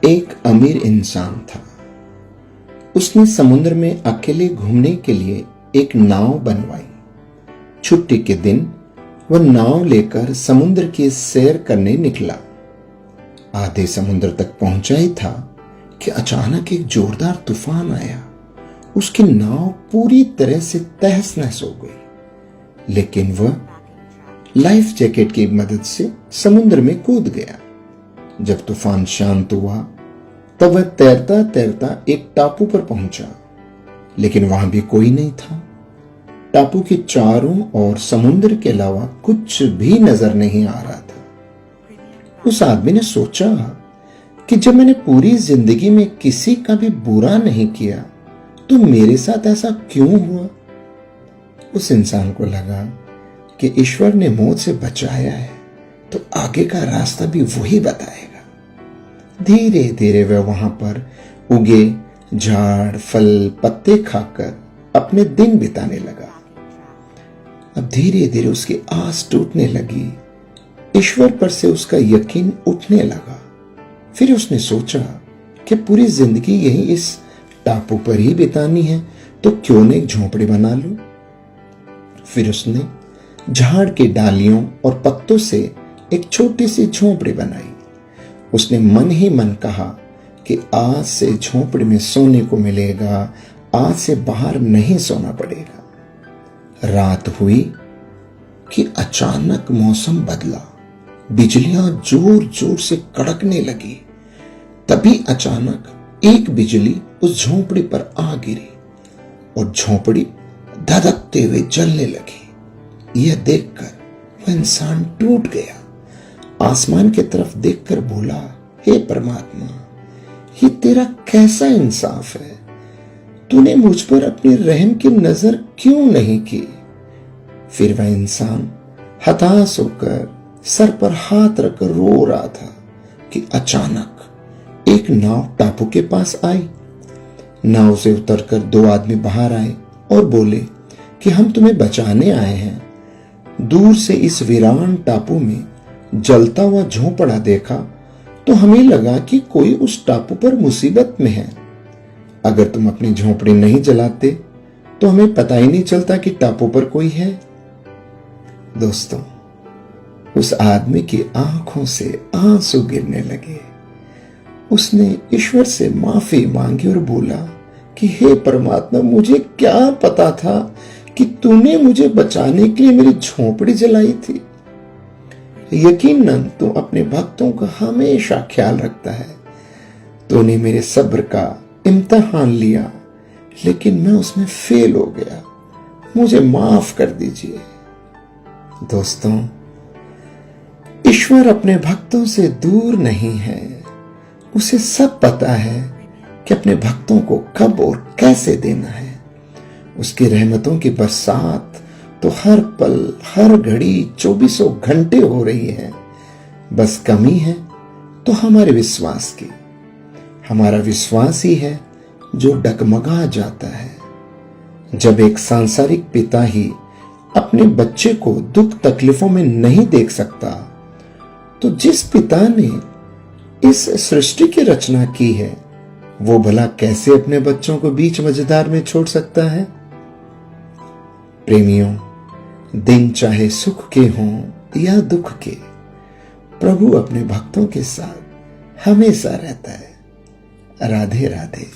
एक अमीर इंसान था। उसने समुद्र में अकेले घूमने के लिए एक नाव बनवाई। छुट्टी के दिन वह नाव लेकर समुद्र की सैर करने निकला। आधे समुद्र तक पहुंचा ही था कि अचानक एक जोरदार तूफान आया। उसकी नाव पूरी तरह से तहस नहस हो गई, लेकिन वह लाइफ जैकेट की मदद से समुद्र में कूद गया। जब तूफान शांत हुआ तब वह तैरता तैरता एक टापू पर पहुंचा, लेकिन वहां भी कोई नहीं था। टापू के चारों ओर समुद्र के अलावा कुछ भी नजर नहीं आ रहा था। उस आदमी ने सोचा कि जब मैंने पूरी जिंदगी में किसी का भी बुरा नहीं किया तो मेरे साथ ऐसा क्यों हुआ। उस इंसान को लगा कि ईश्वर ने मौत से बचाया है तो आगे का रास्ता भी वही बताएगा। धीरे धीरे वह वहां पर उगे झाड़ फल पत्ते खाकर अपने दिन बिताने लगा। अब धीरे धीरे उसकी आस टूटने लगी। ईश्वर पर से उसका यकीन उठने लगा। फिर उसने सोचा कि पूरी जिंदगी यही इस टापू पर ही बितानी है तो क्यों न एक झोंपड़ी बना लूं। फिर उसने झाड़ की डालियों और पत्तों से एक छोटी सी झोंपड़ी बनाई। उसने मन ही मन कहा कि आज से झोंपड़ी में सोने को मिलेगा, आज से बाहर नहीं सोना पड़ेगा। रात हुई कि अचानक मौसम बदला। बिजलियां जोर जोर से कड़कने लगी। तभी अचानक एक बिजली उस झोंपड़ी पर आ गिरी और झोंपड़ी धधकते हुए जलने लगी। यह देखकर वह इंसान टूट गया। आसमान की तरफ देखकर बोला, हे परमात्मा, ये तेरा कैसा इंसाफ है। तूने मुझ पर अपनी रहम की नजर क्यों नहीं की। फिर वह इंसान हताश होकर सर पर हाथ रखकर रो रहा था कि अचानक एक नाव टापू के पास आई। नाव से उतरकर दो आदमी बाहर आए और बोले कि हम तुम्हें बचाने आए हैं। दूर से इस वीरान टापू में जलता हुआ झोंपड़ा देखा तो हमें लगा कि कोई उस टापू पर मुसीबत में है। अगर तुम अपनी झोंपड़ी नहीं जलाते तो हमें पता ही नहीं चलता कि टापू पर कोई है। दोस्तों, उस आदमी की आंखों से आंसू गिरने लगे। उसने ईश्वर से माफी मांगी और बोला कि हे परमात्मा, मुझे क्या पता था कि तूने मुझे बचाने के लिए मेरी झोंपड़ी जलाई थी। यकीनन तू अपने भक्तों का हमेशा ख्याल रखता है। तूने मेरे सब्र का इम्तिहान लिया, लेकिन मैं उसमें फेल हो गया। मुझे माफ कर दीजिए। दोस्तों, ईश्वर अपने भक्तों से दूर नहीं है। उसे सब पता है कि अपने भक्तों को कब और कैसे देना है। उसकी रहमतों की बरसात तो हर पल हर घड़ी 24 घंटे हो रही है। बस कमी है तो हमारे विश्वास की। हमारा विश्वास ही है जो डगमगा जाता है। जब एक सांसारिक पिता ही अपने बच्चे को दुख तकलीफों में नहीं देख सकता तो जिस पिता ने इस सृष्टि की रचना की है वो भला कैसे अपने बच्चों को बीच मझधार में छोड़ सकता है। प्रेमियों, दिन चाहे सुख के हों या दुख के, प्रभु अपने भक्तों के साथ हमेशा रहता है। राधे राधे।